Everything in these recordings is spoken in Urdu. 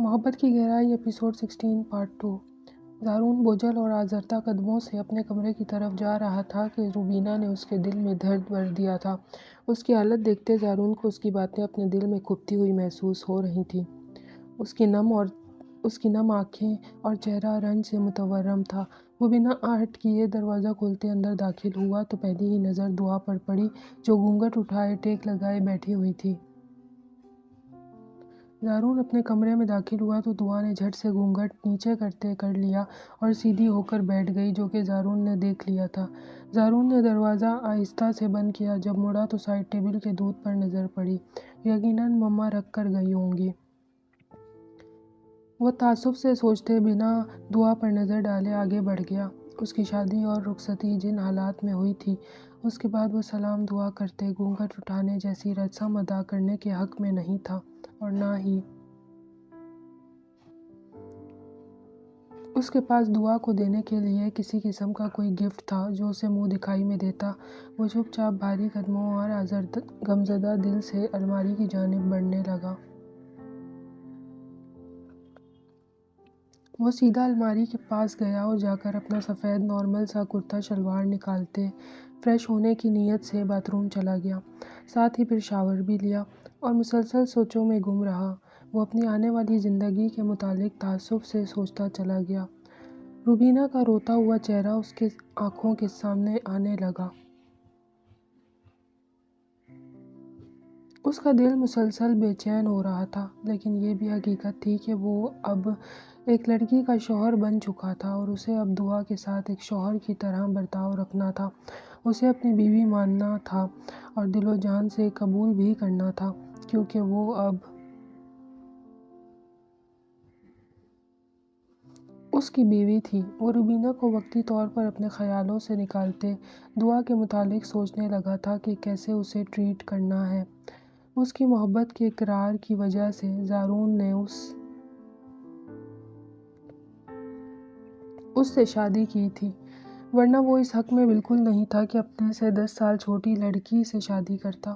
محبت کی گہرائی ایپیسوڈ 16 پارٹ 2۔ زارون بوجھل اور آزردہ قدموں سے اپنے کمرے کی طرف جا رہا تھا کہ روبینہ نے اس کے دل میں درد بھر دیا تھا۔ اس کی حالت دیکھتے زارون کو اس کی باتیں اپنے دل میں کھپتی ہوئی محسوس ہو رہی تھیں۔ اس کی نم آنکھیں اور چہرہ رنج سے متورم تھا۔ وہ بنا آہٹ کیے دروازہ کھولتے اندر داخل ہوا تو پہلی ہی نظر دعا پر پڑی، جو گھونگھٹ اٹھائے ٹیک لگائے بیٹھی ہوئی تھی۔ زارون اپنے کمرے میں داخل ہوا تو دعا نے جھٹ سے گھونگھٹ نیچے کرتے کر لیا اور سیدھی ہو کر بیٹھ گئی، جو کہ زارون نے دیکھ لیا تھا۔ زارون نے دروازہ آہستہ سے بند کیا۔ جب مڑا تو سائڈ ٹیبل کے دودھ پر نظر پڑی۔ یقیناً مما رکھ کر گئی ہوں گی۔ وہ تعصب سے سوچتے بنا دعا پر نظر ڈالے آگے بڑھ گیا۔ اس کی شادی اور رخصتی جن حالات میں ہوئی تھی، اس کے بعد وہ سلام دعا کرتے گھونگھٹ اٹھانے جیسی رسم ادا کرنے کے حق میں نہیں تھا، اور نہ ہی اس کے پاس دعا کو دینے کے لیے کسی قسم کا کوئی گفٹ تھا جو اسے منہ دکھائی میں دیتا۔ وہ چپ چاپ بھاری قدموں اور غمزدہ دل سے الماری کی جانب بڑھنے لگا۔ وہ سیدھا الماری کے پاس گیا اور جا کر اپنا سفید نارمل سا کرتا شلوار نکالتے فریش ہونے کی نیت سے باتھ روم چلا گیا۔ ساتھ ہی پھر شاور بھی لیا اور مسلسل سوچوں میں گم رہا۔ وہ اپنی آنے والی زندگی کے متعلق تعصب سے سوچتا چلا گیا۔ روبینہ کا روتا ہوا چہرہ اس کے آنکھوں کے سامنے آنے لگا۔ اس کا دل مسلسل بے چین ہو رہا تھا، لیکن یہ بھی حقیقت تھی کہ وہ اب ایک لڑکی کا شوہر بن چکا تھا اور اسے اب دعا کے ساتھ ایک شوہر کی طرح برتاؤ رکھنا تھا۔ اسے اپنی بیوی ماننا تھا اور دل و جان سے قبول بھی کرنا تھا، کیونکہ وہ اب اس کی بیوی تھی۔ وہ روبینہ کو وقتی طور پر اپنے خیالوں سے نکالتے دعا کے متعلق سوچنے لگا تھا کہ کیسے اسے ٹریٹ کرنا ہے۔ اس کی محبت کے اقرار کی وجہ سے زارون نے اس سے شادی کی تھی، ورنہ وہ اس حق میں بالکل نہیں تھا کہ اپنے سے 10 سال چھوٹی لڑکی سے شادی کرتا۔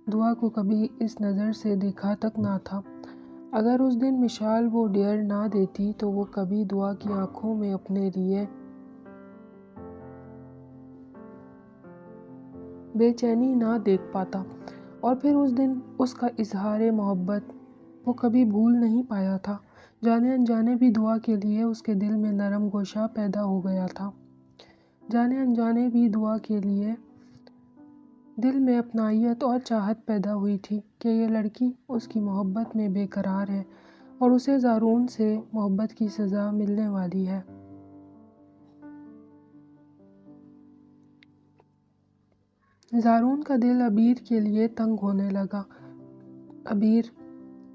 دعا کو کبھی اس نظر سے دیکھا تک نہ تھا۔ اگر اس دن مشال وہ ڈیئر نہ دیتی تو وہ کبھی دعا کی آنکھوں میں اپنے لیے بے چینی نہ دیکھ پاتا، اور پھر اس دن اس کا اظہار محبت وہ کبھی بھول نہیں پایا تھا۔ جانے انجانے بھی دعا کے لیے اس کے دل میں نرم گوشہ پیدا ہو گیا تھا۔ جانے انجانے بھی دعا کے لیے دل میں اپنائیت اور چاہت پیدا ہوئی تھی کہ یہ لڑکی اس کی محبت میں بے قرار ہے اور اسے زارون سے محبت کی سزا ملنے والی ہے۔ زارون کا دل عبیر کے لیے تنگ ہونے لگا۔ عبیر،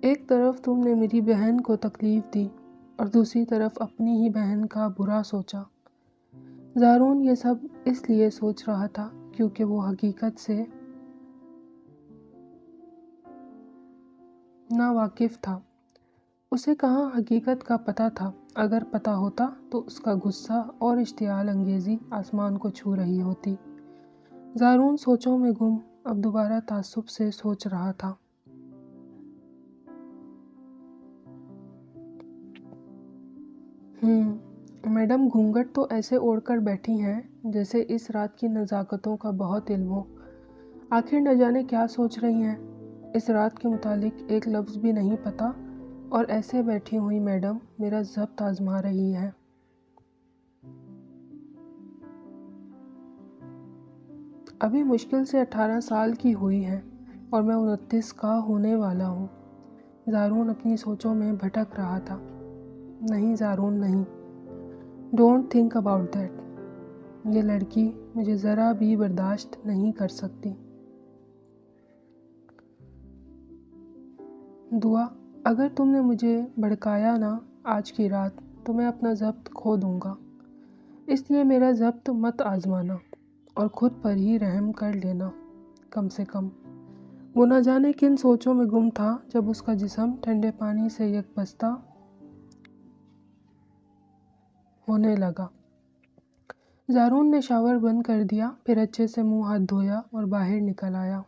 ایک طرف تم نے میری بہن کو تکلیف دی اور دوسری طرف اپنی ہی بہن کا برا سوچا۔ زارون یہ سب اس لیے سوچ رہا تھا کیونکہ وہ حقیقت سے ناواقف تھا۔ اسے کہاں حقیقت کا پتہ تھا؟ اگر پتہ ہوتا تو اس کا غصہ اور اشتعال انگیزی آسمان کو چھو رہی ہوتی۔ زارون سوچوں میں گم اب دوبارہ تعصب سے سوچ رہا تھا۔ میڈم گھونگھٹ تو ایسے اوڑھ کر بیٹھی ہیں جیسے اس رات کی نزاکتوں کا بہت علم ہو۔ آخر نہ جانے کیا سوچ رہی ہیں؟ اس رات کے متعلق ایک لفظ بھی نہیں پتا، اور ایسے بیٹھی ہوئی میڈم میرا ضبط آزما رہی ہیں۔ ابھی مشکل سے 18 سال کی ہوئی ہیں اور میں 29 کا ہونے والا ہوں۔ زارون اپنی سوچوں میں بھٹک رہا تھا۔ نہیں زارون، نہیں، ڈونٹ تھنک اباؤٹ دیٹ۔ یہ لڑکی مجھے ذرا بھی برداشت نہیں کر سکتی۔ دعا، اگر تم نے مجھے بھڑکایا نا آج کی رات تو میں اپنا ضبط کھو دوں گا، اس لیے میرا ضبط مت آزمانا اور خود پر ہی رحم کر لینا کم سے کم۔ وہ نہ جانے کن سوچوں میں گم تھا جب اس کا جسم ٹھنڈے پانی سے یکبستہ ہونے لگا۔ زارون نے شاور بند کر دیا، پھر اچھے سے منہ ہاتھ دھویا اور باہر نکل آیا۔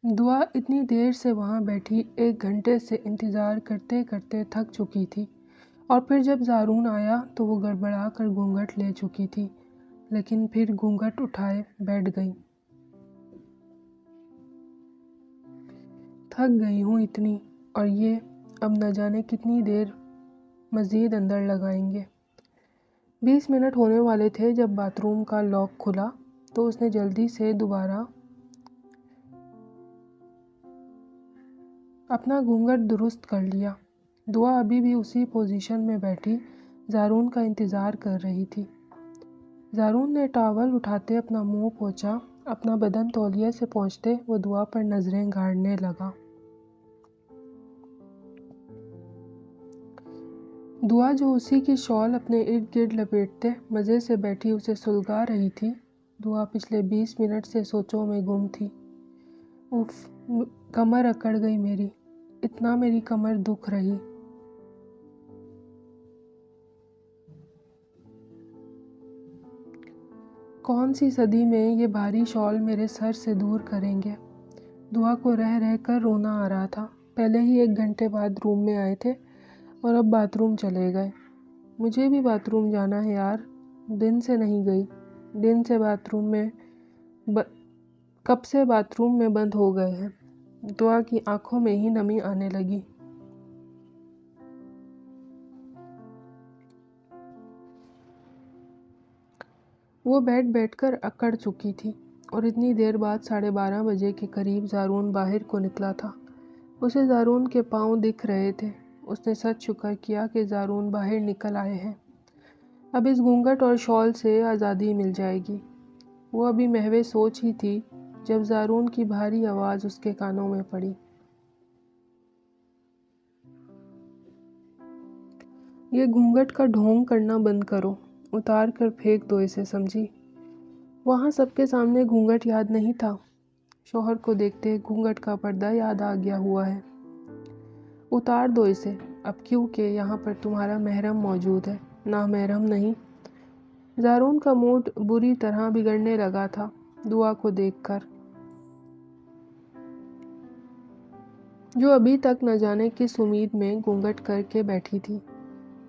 دعا اتنی دیر سے وہاں بیٹھی 1 گھنٹے سے انتظار کرتے کرتے تھک چکی تھی، اور پھر جب زارون آیا تو وہ گڑبڑا کر گھونگھٹ لے چکی تھی، لیکن پھر گھونگھٹ اٹھائے بیٹھ گئی۔ تھک گئی ہوں اتنی، اور یہ اب نہ جانے کتنی دیر مزید اندر لگائیں گے۔ 20 منٹ ہونے والے تھے جب باتھ روم کا لاک کھلا تو اس نے جلدی سے دوبارہ اپنا گھونگھٹ درست کر لیا۔ دعا ابھی بھی اسی پوزیشن میں بیٹھی زارون کا انتظار کر رہی تھی۔ زارون نے ٹاول اٹھاتے اپنا منہ پوچھا، اپنا بدن تولیے سے پوچھتے وہ دعا پر نظریں گاڑنے لگا۔ دعا جو اسی کی شال اپنے ارد گرد لپیٹتے مزے سے بیٹھی اسے سلگا رہی تھی۔ دعا پچھلے 20 منٹ سے سوچوں میں گم تھی۔ اف، کمر اکڑ گئی میری، اتنا میری کمر دکھ رہی۔ کون سی صدی میں یہ بھاری شال میرے سر سے دور کریں گے؟ دعا کو رہ رہ کر رونا آ رہا تھا۔ پہلے ہی 1 گھنٹے بعد روم میں آئے تھے اور اب باتھ روم چلے گئے۔ مجھے بھی باتھ روم جانا ہے یار، دن سے نہیں گئی۔ دن سے باتھ روم میں کب سے باتھ روم میں بند ہو گئے ہیں۔ دعا کی آنکھوں میں ہی نمی آنے لگی۔ وہ بیٹھ کر اکڑ چکی تھی، اور اتنی دیر بعد 12:30 بجے کے قریب زارون باہر کو نکلا تھا۔ اسے زارون کے پاؤں دکھ رہے تھے۔ اس نے سچ شکر کیا کہ زارون باہر نکل آئے ہیں۔ اب اس گھونگھٹ اور شال سے آزادی مل جائے گی۔ وہ ابھی محو سوچ ہی تھی جب زارون کی بھاری آواز اس کے کانوں میں پڑی۔ یہ گھونگھٹ کا ڈھونگ کرنا بند کرو، اتار کر پھینک دو اسے، سمجھی؟ وہاں سب کے سامنے گھونگھٹ یاد نہیں تھا۔ شوہر کو دیکھتے گھونگھٹ کا پردہ یاد آ گیا ہوا ہے۔ اتار دو اسے اب، کیونکہ یہاں پر تمہارا محرم موجود ہے، نامحرم نہیں۔ زارون کا موڈ بری طرح بگڑنے لگا تھا دعا کو دیکھ کر، جو ابھی تک نہ جانے کس امید میں گھونگھٹ کر کے بیٹھی تھی،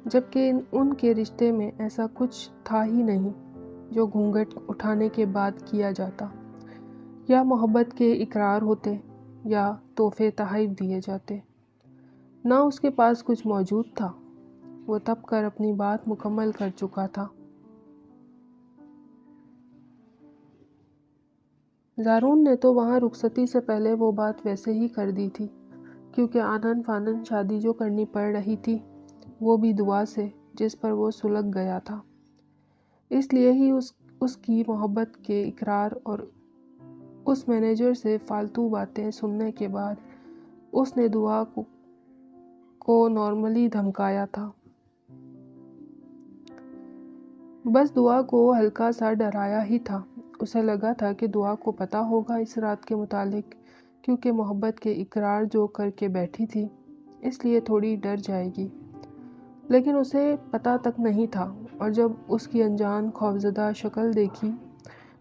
جبکہ ان کے رشتے میں ایسا کچھ تھا ہی نہیں جو گھونگھٹ اٹھانے کے بعد کیا جاتا، یا محبت کے اقرار ہوتے یا تحفے تحائف دیے جاتے۔ نہ اس کے پاس کچھ موجود تھا۔ وہ تپ کر اپنی بات مکمل کر چکا تھا۔ زارون نے تو وہاں رخصتی سے پہلے وہ بات ویسے ہی کر دی تھی، کیونکہ آنن فانن شادی جو کرنی پڑ رہی تھی وہ بھی دعا سے، جس پر وہ سلگ گیا تھا۔ اس لیے ہی اس کی محبت کے اقرار اور اس مینیجر سے فالتو باتیں سننے کے بعد اس نے دعا کو نارملی دھمکایا تھا۔ بس دعا کو ہلکا سا ڈرایا ہی تھا۔ اسے لگا تھا کہ دعا کو پتہ ہوگا اس رات کے متعلق، کیونکہ محبت کے اقرار جو کر کے بیٹھی تھی، اس لیے تھوڑی ڈر جائے گی۔ لیکن اسے پتہ تک نہیں تھا، اور جب اس کی انجان خوفزدہ شکل دیکھی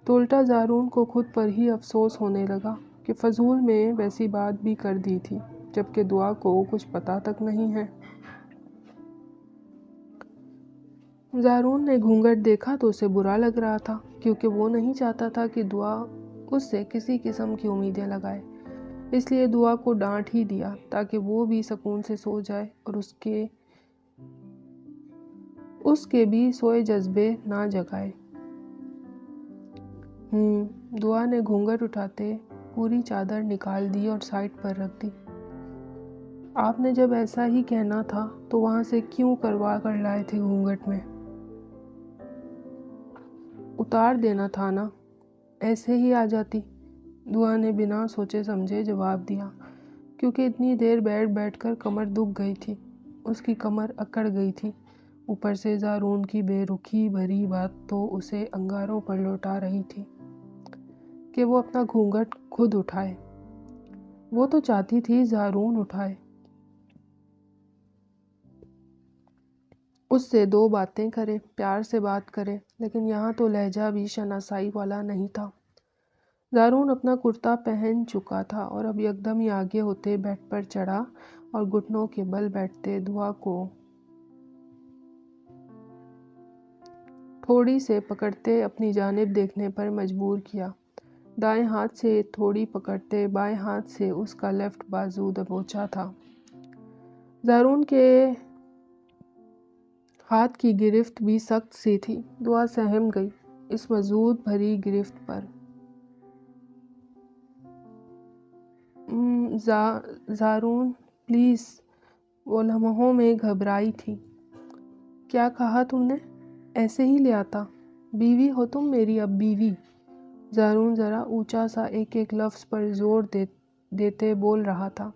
تو الٹا زارون کو خود پر ہی افسوس ہونے لگا کہ فضول میں ویسی بات بھی کر دی تھی، جبکہ دعا کو کچھ پتہ تک نہیں ہے۔ زارون نے گھونگھٹ دیکھا تو اسے برا لگ رہا تھا، کیونکہ وہ نہیں چاہتا تھا کہ دعا اس سے کسی قسم کی امیدیں لگائے۔ اس لیے دعا کو ڈانٹ ہی دیا تاکہ وہ بھی سکون سے سو جائے اور اس کے بھی سوئے جذبے نہ جگائے۔ دعا نے گھونگھٹ اٹھاتے پوری چادر نکال دی اور سائڈ پر رکھ دی۔ آپ نے جب ایسا ہی کہنا تھا تو وہاں سے کیوں کروا کر لائے تھے گھونگھٹ میں؟ اتار دینا تھا نا، ایسے ہی آ جاتی۔ دعا نے بنا سوچے سمجھے جواب دیا، کیونکہ اتنی دیر بیٹھ کر کمر دکھ گئی تھی، اس کی کمر اکڑ گئی تھی۔ اوپر سے زارون کی بے رخی بھری بات تو اسے انگاروں پر لوٹا رہی تھی کہ وہ اپنا گھونگھٹ خود اٹھائے۔ وہ تو چاہتی تھی زارون اٹھائے، اس سے 2 باتیں کرے، پیار سے بات کرے، لیکن یہاں تو لہجہ بھی شناسائی والا نہیں تھا۔ زارون اپنا کرتا پہن چکا تھا اور اب یکدم ہی آگے ہوتے بیڈ پر چڑھا اور گھٹنوں کے بل بیٹھتے دعا کو تھوڑی سے پکڑتے اپنی جانب دیکھنے پر مجبور کیا۔ دائیں ہاتھ سے تھوڑی پکڑتے بائیں ہاتھ سے اس کا لیفٹ بازو دبوچا تھا۔ زارون کے ہاتھ کی گرفت بھی سخت سی تھی۔ دعا سہم گئی اس مضبوط بھری گرفت پر۔ زارون پلیز، وہ لمحوں میں گھبرائی تھی۔ کیا کہا تم نے؟ ایسے ہی لے آتا۔ بیوی ہو تم میری، اب بیوی۔ زارون ذرا اونچا سا ایک ایک لفظ پر زور دیتے بول رہا تھا۔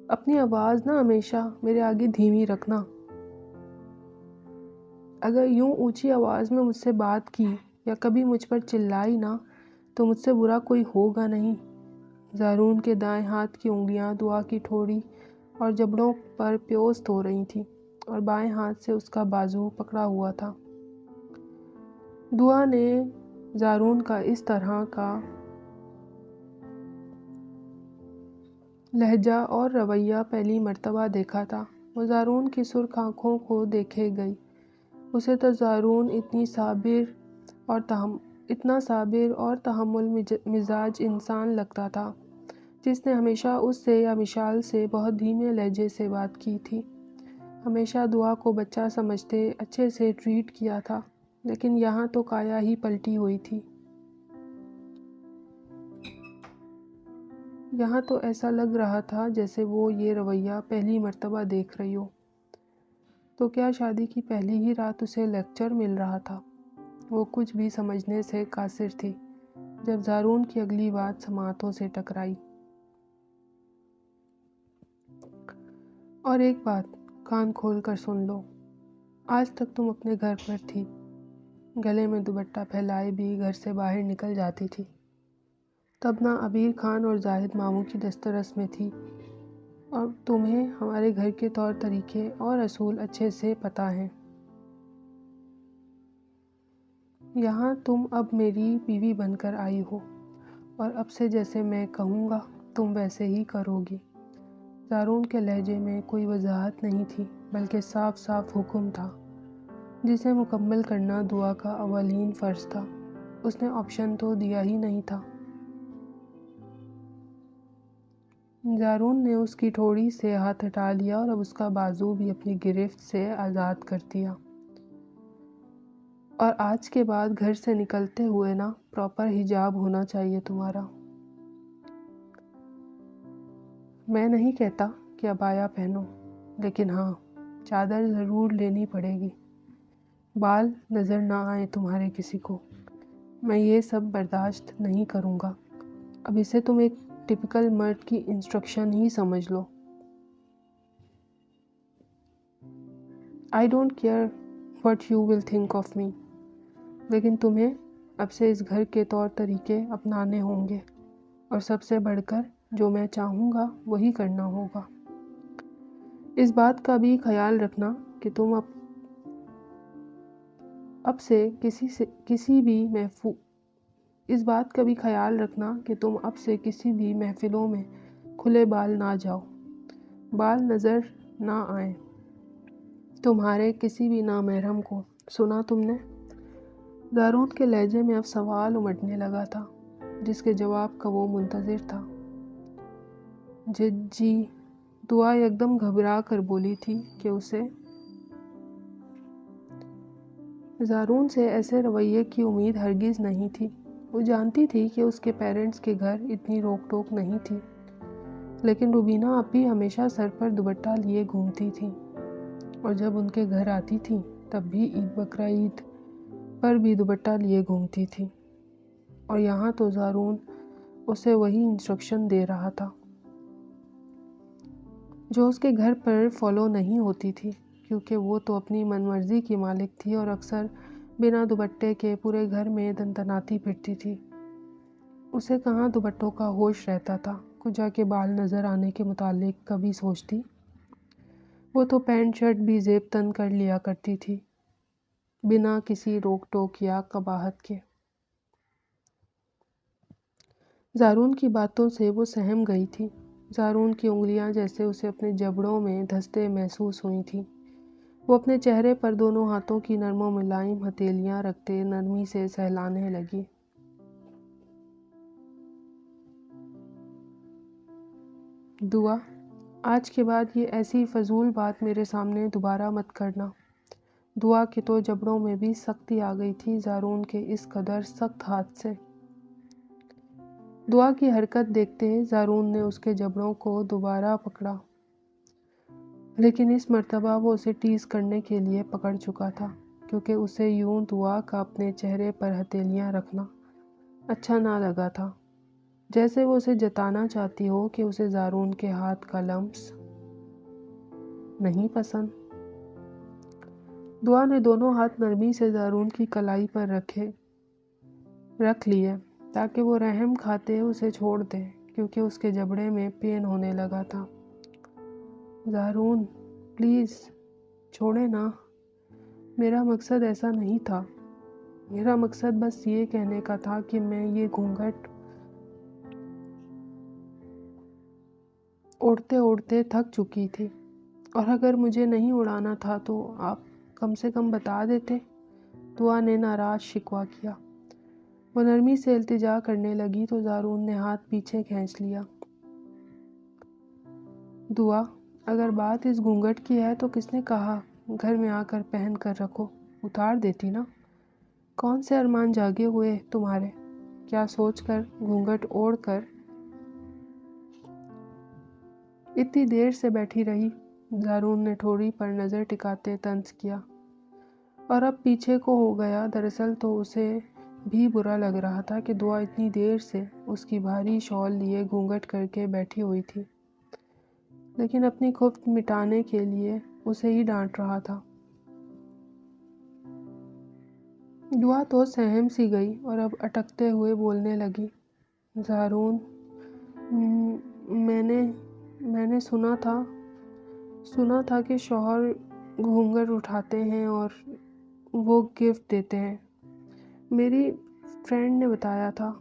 اپنی آواز نہ ہمیشہ میرے آگے دھیمی رکھنا۔ اگر یوں اونچی آواز میں مجھ سے بات کی یا کبھی مجھ پر چلائی نا تو مجھ سے برا کوئی ہوگا نہیں۔ زارون کے دائیں ہاتھ کی انگلیاں دعا کی ٹھوڑی اور جبڑوں پر پیوست ہو رہی تھیں اور بائیں ہاتھ سے اس کا بازو پکڑا ہوا تھا۔ دعا نے زارون کا اس طرح کا لہجہ اور رویہ پہلی مرتبہ دیکھا تھا۔ وہ زارون کی سرخ آنکھوں کو دیکھے گئی۔ اسے تو زارون اتنا صابر اور تحمل مزاج انسان لگتا تھا جس نے ہمیشہ اس سے یا مشال سے بہت دھیمے لہجے سے بات کی تھی۔ ہمیشہ دعا کو بچہ سمجھتے اچھے سے ٹریٹ کیا تھا، لیکن یہاں تو کایا ہی پلٹی ہوئی تھی۔ یہاں تو ایسا لگ رہا تھا جیسے وہ یہ رویہ پہلی مرتبہ دیکھ رہی ہو۔ تو کیا شادی کی پہلی ہی رات اسے لیکچر مل رہا تھا؟ وہ کچھ بھی سمجھنے سے قاصر تھی جب زارون کی اگلی بات سماعتوں سے ٹکرائی۔ اور ایک بات کان کھول کر سن لو، آج تک تم اپنے گھر پر تھی، گلے میں دوپٹہ پھیلائے بھی گھر سے باہر نکل جاتی تھی۔ تب نہ عبیر خان اور زاہد ماموں کی دسترس میں تھی اور تمہیں ہمارے گھر کے طور طریقے اور اصول اچھے سے پتہ ہیں۔ یہاں تم اب میری بیوی بن کر آئی ہو اور اب سے جیسے میں کہوں گا تم ویسے ہی کرو گی۔ زارون کے لہجے میں کوئی وضاحت نہیں تھی بلکہ صاف صاف حکم تھا جسے مکمل کرنا دعا کا اولین فرض تھا۔ اس نے آپشن تو دیا ہی نہیں تھا۔ زارون نے اس کی ٹھوڑی سے ہاتھ ہٹا لیا اور اب اس کا بازو بھی اپنی گرفت سے آزاد کر دیا۔ اور آج کے بعد گھر سے نکلتے ہوئے نا پراپر حجاب ہونا چاہیے تمہارا۔ میں نہیں کہتا کہ عبایا پہنو، لیکن ہاں چادر ضرور لینی پڑے گی۔ بال نظر نہ آئے تمہارے کسی کو۔ میں یہ سب برداشت نہیں کروں گا۔ اب اسے تم ایک ٹپیکل مرد کی انسٹرکشن ہی سمجھ لو۔ I don't care what you will think of me، لیکن تمہیں اب سے اس گھر کے طور طریقے اپنانے ہوں گے اور سب سے بڑھ کر جو میں چاہوں گا وہی کرنا ہوگا۔ اس بات کا بھی خیال رکھنا کہ تم اب سے کسی بھی محفلوں میں کھلے بال نہ جاؤ۔ بال نظر نہ آئیں تمہارے کسی بھی نامحرم کو، سنا تم نے؟ زارون کے لہجے میں اب سوال امٹنے لگا تھا جس کے جواب کا وہ منتظر تھا۔ جی، دعا یکدم گھبرا کر بولی تھی کہ اسے زارون سے ایسے رویے کی امید ہرگز نہیں تھی۔ وہ جانتی تھی کہ اس کے پیرنٹس کے گھر اتنی روک ٹوک نہیں تھی، لیکن روبینہ اب بھی ہمیشہ سر پر دوپٹہ لیے گھومتی تھی اور جب ان کے گھر آتی تھی تب بھی عید بقرعید پر بھی دوپٹہ لیے گھومتی تھی، اور یہاں تو زارون اسے وہی انسٹرکشن دے رہا تھا جو اس کے گھر پر فالو نہیں ہوتی تھی، کیونکہ وہ تو اپنی من مرضی کی مالک تھی اور اکثر بنا دوپٹے کے پورے گھر میں دندناتی پھرتی تھی۔ اسے کہاں دوپٹوں کا ہوش رہتا تھا، کجا کے بال نظر آنے کے متعلق کبھی سوچتی۔ وہ تو پینٹ شرٹ بھی زیب تن کر لیا کرتی تھی بنا کسی روک ٹوک یا قباحت کے۔ زارون کی باتوں سے وہ سہم گئی تھی۔ زارون کی انگلیاں جیسے اسے اپنے جبڑوں میں دھستے محسوس ہوئی تھیں۔ وہ اپنے چہرے پر دونوں ہاتھوں کی نرم و ملائم ہتھیلیاں رکھتے نرمی سے سہلانے لگی۔ دعا، آج کے بعد یہ ایسی فضول بات میرے سامنے دوبارہ مت کرنا۔ دعا کے تو جبڑوں میں بھی سختی آ گئی تھی زارون کے اس قدر سخت ہاتھ سے۔ دعا کی حرکت دیکھتے زارون نے اس کے جبڑوں کو دوبارہ پکڑا، لیکن اس مرتبہ وہ اسے ٹیز کرنے کے لیے پکڑ چکا تھا، کیونکہ اسے یوں دعا کا اپنے چہرے پر ہتھیلیاں رکھنا اچھا نہ لگا تھا، جیسے وہ اسے جتانا چاہتی ہو کہ اسے زارون کے ہاتھ کا لمس نہیں پسند۔ دعا نے دونوں ہاتھ نرمی سے زارون کی کلائی پر رکھ لیے تاکہ وہ رحم کھاتے اسے چھوڑ دے، کیونکہ اس کے جبڑے میں پین ہونے لگا تھا۔ زارون، پلیز چھوڑے نا، میرا مقصد ایسا نہیں تھا۔ میرا مقصد بس یہ کہنے کا تھا کہ میں یہ گھونگھٹ اوڑھتے اوڑھتے تھک چکی تھی، اور اگر مجھے نہیں اڑانا تھا تو آپ کم سے کم بتا دیتے۔ دعا نے ناراض شکوہ کیا۔ وہ نرمی سے التجا کرنے لگی تو زارون نے ہاتھ پیچھے کھینچ لیا۔ دعا، اگر بات اس گھونگھٹ کی ہے تو کس نے کہا گھر میں آ کر پہن کر رکھو؟ اتار دیتی نا۔ کون سے ارمان جاگے ہوئے تمہارے؟ کیا سوچ کر گھونگھٹ اوڑھ کر اتنی دیر سے بیٹھی رہی؟ زارون نے ٹھوڑی پر نظر ٹکاتے طنز کیا، اور اب پیچھے کو ہو گیا۔ دراصل تو اسے بھی برا لگ رہا تھا کہ دعا اتنی دیر سے اس کی بھاری شال لیے گھونگھٹ کر کے بیٹھی ہوئی تھی، لیکن اپنی خفت مٹانے کے لیے اسے ہی ڈانٹ رہا تھا۔ دعا تو سہم سی گئی اور اب اٹکتے ہوئے بولنے لگی، زارون، میں نے سنا تھا کہ شوہر گھونگھٹ اٹھاتے ہیں اور وہ گفٹ دیتے ہیں۔ میری فرینڈ نے بتایا تھا۔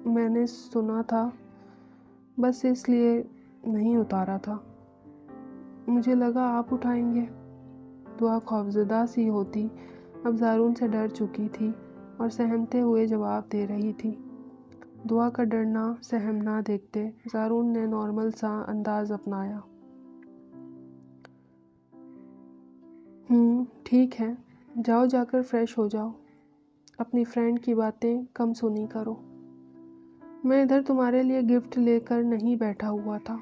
میں نے سنا تھا، بس اس لیے نہیں اتارا تھا۔ مجھے لگا آپ اٹھائیں گے۔ دعا خوفزدہ سی ہوتی اب زارون سے ڈر چکی تھی اور سہمتے ہوئے جواب دے رہی تھی۔ دعا کا ڈرنا سہمنا دیکھتے زارون نے نارمل سا انداز اپنایا۔ ٹھیک ہے، جاؤ جا کر فریش ہو جاؤ، اپنی فرینڈ کی باتیں کم سنی کرو۔ میں ادھر تمہارے لیے گفٹ لے کر نہیں بیٹھا ہوا تھا۔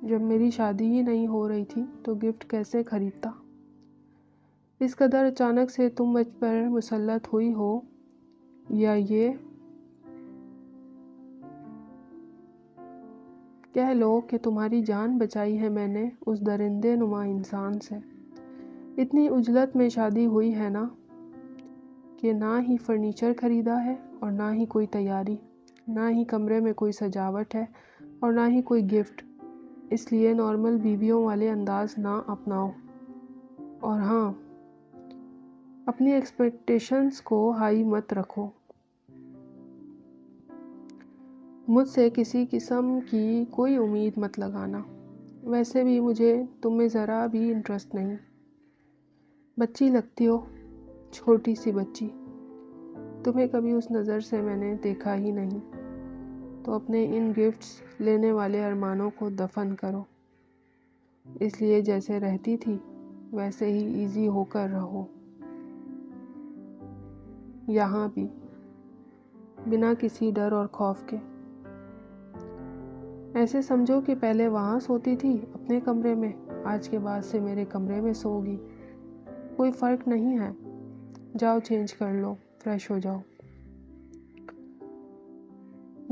جب میری شادی ہی نہیں ہو رہی تھی تو گفٹ کیسے خریدتا؟ اس قدر اچانک سے تم مجھ پر مسلط ہوئی ہو، یا یہ کہہ لو کہ تمہاری جان بچائی ہے میں نے اس درندے نما انسان سے۔ اتنی عجلت میں شادی ہوئی ہے نا کہ نہ ہی فرنیچر خریدا ہے اور نہ ہی کوئی تیاری، نہ ہی کمرے میں کوئی سجاوٹ ہے اور نہ ہی کوئی گفٹ۔ اس لیے نارمل بیویوں والے انداز نہ اپناؤ، اور ہاں، اپنی ایکسپیکٹیشنز کو ہائی مت رکھو۔ مجھ سے کسی قسم کی کوئی امید مت لگانا۔ ویسے بھی مجھے تم میں ذرا بھی انٹرسٹ نہیں۔ بچی لگتی ہو، چھوٹی سی بچی۔ تمہیں کبھی اس نظر سے میں نے دیکھا ہی نہیں۔ تو اپنے ان گفٹس لینے والے ارمانوں کو دفن کرو۔ اس لیے جیسے رہتی تھی ویسے ہی ایزی ہو کر رہو، یہاں بھی بنا کسی ڈر اور خوف کے۔ ایسے سمجھو کہ پہلے وہاں سوتی تھی اپنے کمرے میں، آج کے بعد سے میرے کمرے میں سو گی۔ کوئی فرق نہیں ہے۔ جاؤ چینج کر لو، فریش ہو جاؤ۔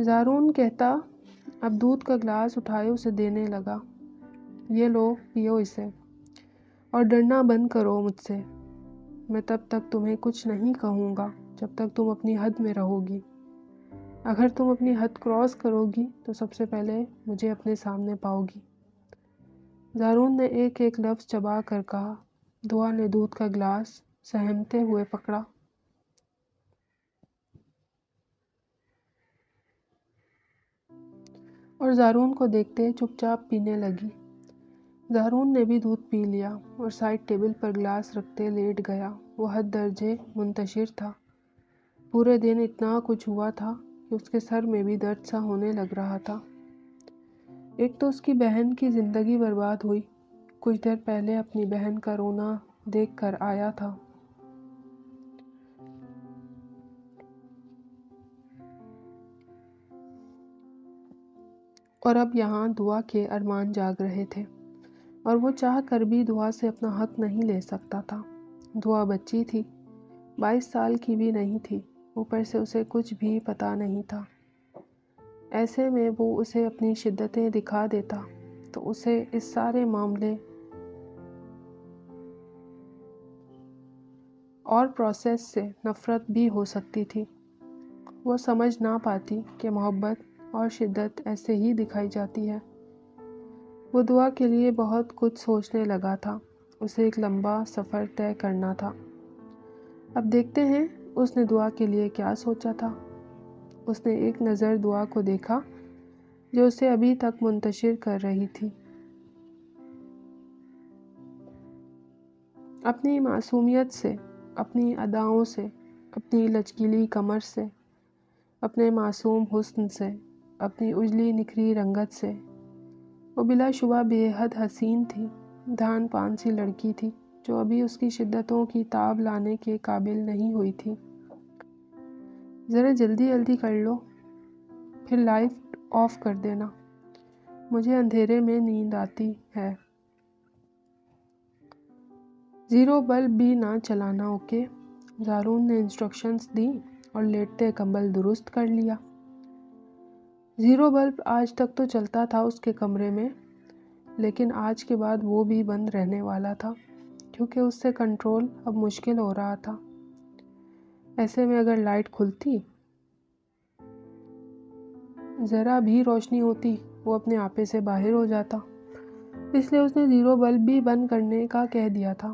زارون کہتا اب دودھ کا گلاس اٹھائے اسے دینے لگا۔ یہ لو، پیو اسے، اور ڈرنا بند کرو مجھ سے۔ میں تب تک تمہیں کچھ نہیں کہوں گا جب تک تم اپنی حد میں رہو گی۔ اگر تم اپنی حد کراس کرو گی تو سب سے پہلے مجھے اپنے سامنے پاؤ گی۔ زارون نے ایک ایک لفظ چبا کر کہا۔ دعا نے دودھ کا گلاس سہمتے ہوئے پکڑا۔ اور زارون کو دیکھتے چپ چاپ پینے لگی۔ زارون نے بھی دودھ پی لیا اور سائڈ ٹیبل پر گلاس رکھتے لیٹ گیا۔ وہ حد درجے منتشر تھا۔ پورے دن اتنا کچھ ہوا تھا کہ اس کے سر میں بھی درد سا ہونے لگ رہا تھا۔ ایک تو اس کی بہن کی زندگی برباد ہوئی، کچھ دیر پہلے اپنی بہن کا رونا دیکھ کر آیا تھا۔ اور اب یہاں دعا کے ارمان جاگ رہے تھے، اور وہ چاہ کر بھی دعا سے اپنا حق نہیں لے سکتا تھا۔ دعا بچی تھی، 22 سال کی بھی نہیں تھی، اوپر سے اسے کچھ بھی پتہ نہیں تھا۔ ایسے میں وہ اسے اپنی شدتیں دکھا دیتا تو اسے اس سارے معاملے اور پروسیس سے نفرت بھی ہو سکتی تھی۔ وہ سمجھ نہ پاتی کہ محبت اور شدت ایسے ہی دکھائی جاتی ہے۔ وہ دعا کے لیے بہت کچھ سوچنے لگا تھا، اسے ایک لمبا سفر طے کرنا تھا۔ اب دیکھتے ہیں اس نے دعا کے لیے کیا سوچا تھا۔ اس نے ایک نظر دعا کو دیکھا جو اسے ابھی تک منتشر کر رہی تھی۔ اپنی معصومیت سے، اپنی اداؤں سے، اپنی لچکیلی کمر سے، اپنے معصوم حسن سے، اپنی اجلی نکھری رنگت سے، وہ بلا شبہ بے حد حسین تھی۔ دھان پان سی لڑکی تھی جو ابھی اس کی شدتوں کی تاب لانے کے قابل نہیں ہوئی تھی۔ ذرا جلدی جلدی کر لو، پھر لائٹ آف کر دینا، مجھے اندھیرے میں نیند آتی ہے۔ زیرو بلب بھی نہ چلانا، اوکے؟ زارون نے انسٹرکشنز دی اور لیٹتے کمبل درست کر لیا۔ زیرو بلب آج تک تو چلتا تھا اس کے کمرے میں، لیکن آج کے بعد وہ بھی بند رہنے والا تھا، کیونکہ اس سے کنٹرول اب مشکل ہو رہا تھا۔ ایسے میں اگر لائٹ کھلتی، ذرا بھی روشنی ہوتی، وہ اپنے آپے سے باہر ہو جاتا۔ اس لیے اس نے زیرو بلب بھی بند کرنے کا کہہ دیا تھا۔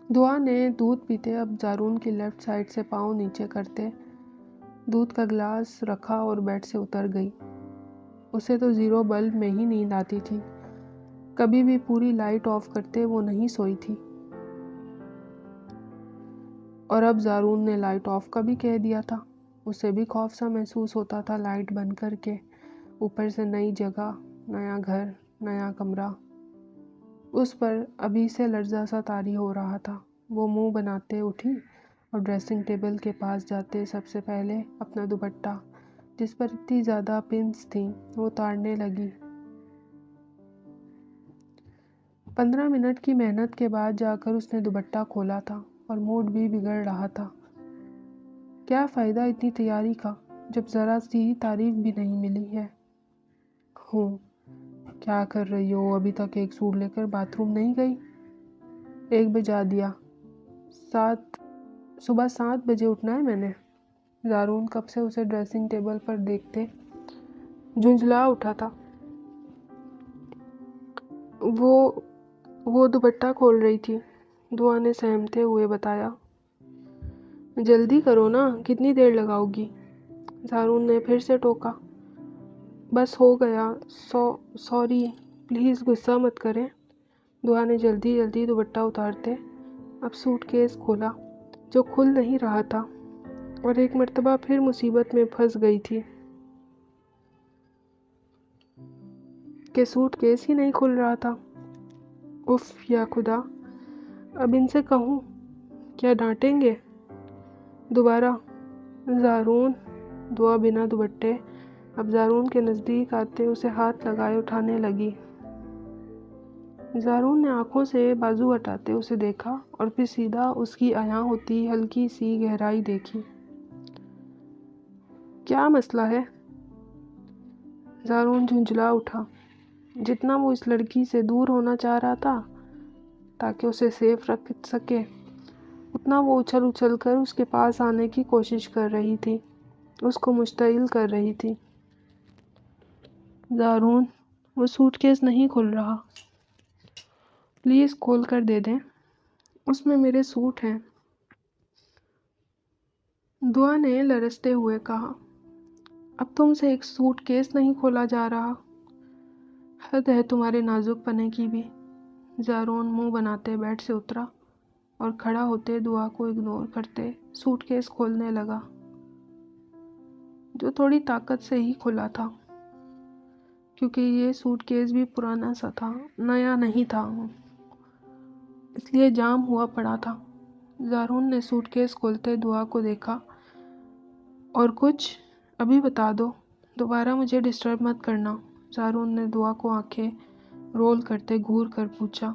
دعا نے دودھ پیتے اب زارون کی لیفٹ سائڈ سے پاؤں نیچے کرتے دودھ کا گلاس رکھا اور بیڈ سے اتر گئی۔ اسے تو زیرو بلب میں ہی نیند آتی تھی، کبھی بھی پوری لائٹ آف کرتے وہ نہیں سوئی تھی۔ اور اب زارون نے لائٹ آف کا بھی کہہ دیا تھا۔ اسے بھی خوف سا محسوس ہوتا تھا لائٹ بند کر کے، اوپر سے نئی جگہ، نیا گھر، نیا کمرہ، اس پر ابھی سے لرزہ سا طاری ہو رہا تھا۔ وہ منہ بناتے اٹھی اور ڈریسنگ ٹیبل کے پاس جاتے سب سے پہلے اپنا دوپٹہ، جس پر اتنی زیادہ پنس تھیں، وہ اتارنے لگی۔ 15 منٹ کی محنت کے بعد جا کر اس نے دوپٹہ کھولا تھا اور موڈ بھی بگڑ رہا تھا۔ کیا فائدہ اتنی تیاری کا جب ذرا سی تعریف بھی نہیں ملی ہے؟ کیا کر رہی ہو؟ ابھی تک ایک سوٹ لے کر باتھ روم نہیں گئی؟ 1 بجا دیا، صبح 7 بجے اٹھنا ہے میں نے۔ زارون کب سے اسے ڈریسنگ ٹیبل پر دیکھتے جھنجھلا اٹھا تھا۔ وہ دوپٹہ کھول رہی تھی، دعا نے سہمتے ہوئے بتایا۔ جلدی کرو نا، کتنی دیر لگاؤ گی؟ زارون نے پھر سے ٹوکا۔ بس ہو گیا، سوری، پلیز غصہ مت کریں۔ دعا نے جلدی جلدی دوپٹہ اتارتے اب سوٹ کیس کھولا جو کھل نہیں رہا تھا، اور ایک مرتبہ پھر مصیبت میں پھنس گئی تھی کہ سوٹ کیس ہی نہیں کھل رہا تھا۔ اف یا خدا، اب ان سے کہوں کیا ڈانٹیں گے؟ دوبارہ زارون، دعا بنا دوپٹے اب زارون کے نزدیک آتے اسے ہاتھ لگائے اٹھانے لگی۔ زارون نے آنکھوں سے بازو ہٹاتے اسے دیکھا اور پھر سیدھا اس کی عیاں ہوتی ہلکی سی گہرائی دیکھی۔ کیا مسئلہ ہے؟ زارون جھنجھلا اٹھا۔ جتنا وہ اس لڑکی سے دور ہونا چاہ رہا تھا تاکہ اسے سیف رکھ سکے، اتنا وہ اچھل اچھل کر اس کے پاس آنے کی کوشش کر رہی تھی، اس کو مشتعل کر رہی تھی۔ زارون، وہ سوٹ کیس نہیں کھل رہا، پلیز کھول کر دے دیں، اس میں میرے سوٹ ہیں۔ دعا نے لرزتے ہوئے کہا۔ اب تم سے ایک سوٹ کیس نہیں کھولا جا رہا؟ حد ہے تمہارے نازک پنے کی بھی۔ زارون منہ بناتے بیڈ سے اترا اور کھڑا ہوتے دعا کو اگنور کرتے سوٹ کیس کھولنے لگا، جو تھوڑی طاقت سے ہی کھلا تھا، کیونکہ یہ سوٹ کیس بھی پرانا سا تھا، نیا نہیں تھا، اس لیے جام ہوا پڑا تھا۔ زارون نے سوٹ کیس کھولتے دعا کو دیکھا۔ اور کچھ؟ ابھی بتا دو، دوبارہ مجھے ڈسٹرب مت کرنا۔ زارون نے دعا کو آنکھیں رول کرتے گھور کر پوچھا۔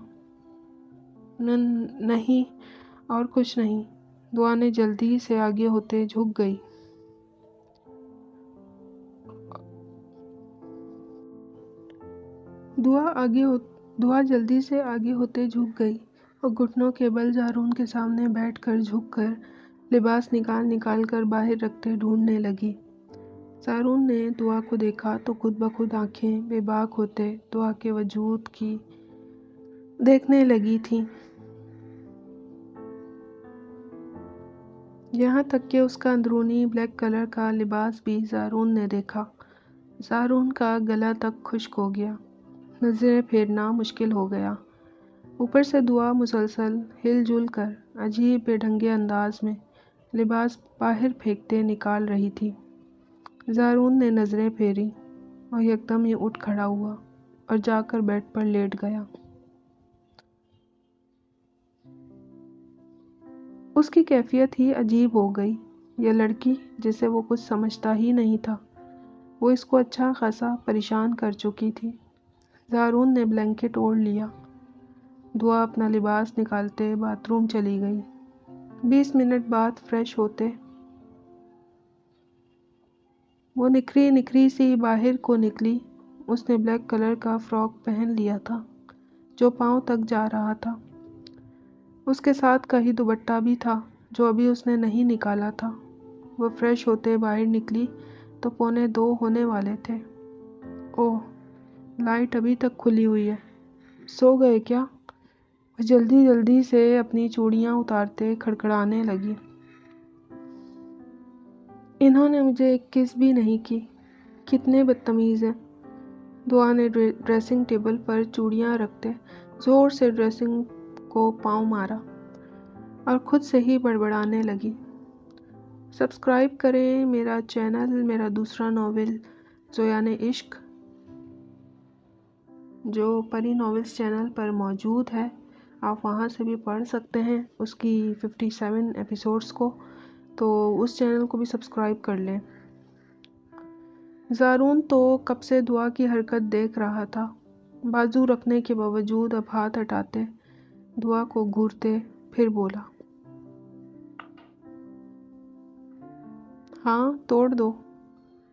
نہیں، اور کچھ نہیں۔ دعا نے جلدی سے آگے ہوتے جھک گئی۔ دعا جلدی سے آگے ہوتے جھک گئی اور گھٹنوں کے بل زارون کے سامنے بیٹھ کر جھک کر لباس نکال کر باہر رکھتے ڈھونڈنے لگی۔ زارون نے دعا کو دیکھا تو خود بخود آنکھیں بے باک ہوتے دعا کے وجود کی دیکھنے لگی تھی، یہاں تک کہ اس کا اندرونی بلیک کلر کا لباس بھی زارون نے دیکھا۔ زارون کا گلا تک خشک ہو گیا، نظریں پھیرنا مشکل ہو گیا۔ اوپر سے دعا مسلسل ہل جل کر عجیب بے ڈھنگے انداز میں لباس باہر پھینکتے نکال رہی تھی۔ زارون نے نظریں پھیری اور یکدم ہی اٹھ کھڑا ہوا اور جا کر بیڈ پر لیٹ گیا۔ اس کی کیفیت ہی عجیب ہو گئی۔ یہ لڑکی جسے وہ کچھ سمجھتا ہی نہیں تھا، وہ اس کو اچھا خاصا پریشان کر چکی تھی۔ زارون نے بلینکٹ اوڑھ لیا۔ دعا اپنا لباس نکالتے باتھ روم چلی گئی۔ 20 منٹ بعد فریش ہوتے وہ نکھری سی باہر کو نکلی۔ اس نے بلیک کلر کا فراک پہن لیا تھا جو پاؤں تک جا رہا تھا۔ اس کے ساتھ کا ہی دوپٹہ بھی تھا جو ابھی اس نے نہیں نکالا تھا۔ وہ فریش ہوتے باہر نکلی تو 1:45 ہونے والے تھے۔ اوہ، لائٹ ابھی تک کھلی ہوئی ہے، سو گئے کیا؟ وہ جلدی سے اپنی چوڑیاں اتارتے کھڑکھڑانے لگی۔ انہوں نے مجھے ایک کس بھی نہیں کی، کتنے بدتمیز ہیں۔ دعا نے ڈریسنگ ٹیبل پر چوڑیاں رکھتے زور سے ڈریسنگ کو پاؤں مارا اور خود سے ہی بڑبڑانے لگی۔ سبسکرائب کریں میرا چینل، میرا دوسرا ناول زویان عشق، جو پری ناولز چینل پر موجود ہے۔ آپ وہاں سے بھی پڑھ سکتے ہیں اس کی 57 ایپیسوڈز کو، تو اس چینل کو بھی سبسکرائب کر لیں۔ زارون تو کب سے دعا کی حرکت دیکھ رہا تھا، بازو رکھنے کے باوجود اب ہاتھ ہٹاتے دعا کو گھورتے پھر بولا، ہاں توڑ دو،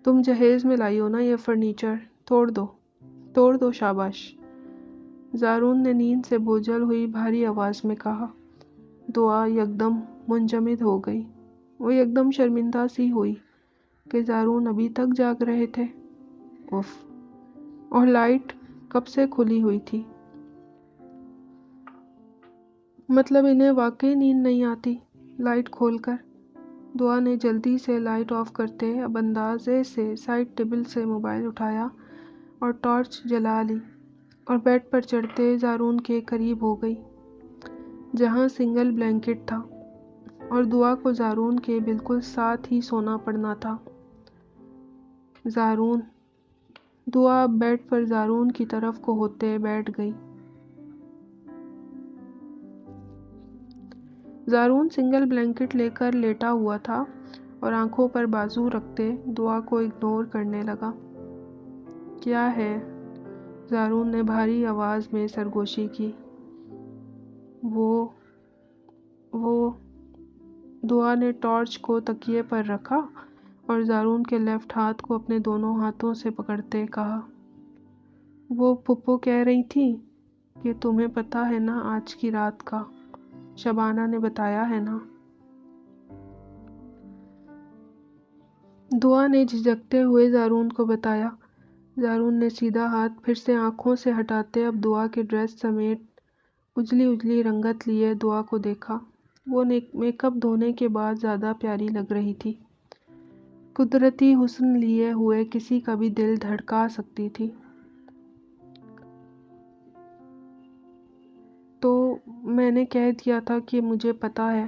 تم جہیز میں لائی ہو نا یہ فرنیچر، توڑ دو شاباش۔ زارون نے نیند سے بوجھل ہوئی بھاری آواز میں کہا۔ دعا یکدم منجمد ہو گئی۔ وہ یکدم شرمندہ سی ہوئی کہ زارون ابھی تک جاگ رہے تھے۔ اف، اور لائٹ کب سے کھلی ہوئی تھی؟ مطلب انہیں واقعی نیند نہیں آتی لائٹ کھول کر؟ دعا نے جلدی سے لائٹ آف کرتے اب اندازے سے سائڈ ٹیبل سے موبائل اٹھایا اور ٹارچ جلا لی اور بیڈ پر چڑھتے زارون کے قریب ہو گئی، جہاں سنگل بلینکٹ تھا اور دعا کو زارون کے بالکل ساتھ ہی سونا پڑنا تھا۔ زارون، دعا اب بیڈ پر زارون کی طرف کو ہوتے بیٹھ گئی۔ زارون سنگل بلینکٹ لے کر لیٹا ہوا تھا اور آنکھوں پر بازو رکھتے دعا کو اگنور کرنے لگا۔ کیا ہے؟ زارون نے بھاری آواز میں سرگوشی کی۔ وہ دعا نے ٹارچ کو تکیے پر رکھا اور زارون کے لیفٹ ہاتھ کو اپنے دونوں ہاتھوں سے پکڑتے کہا، وہ پھپھو کہہ رہی تھی کہ تمہیں پتہ ہے نا آج کی رات کا، شبانہ نے بتایا ہے نا۔ دعا نے جھجکتے ہوئے زارون کو بتایا۔ زارون نے سیدھا ہاتھ پھر سے آنکھوں سے ہٹاتے اب دعا کے ڈریس سمیت اجلی رنگت لیے دعا کو دیکھا۔ وہ میک اپ دھونے کے بعد زیادہ پیاری لگ رہی تھی۔ قدرتی حسن لیے ہوئے کسی کا بھی دل دھڑکا سکتی تھی۔ تو میں نے کہہ دیا تھا کہ مجھے پتہ ہے۔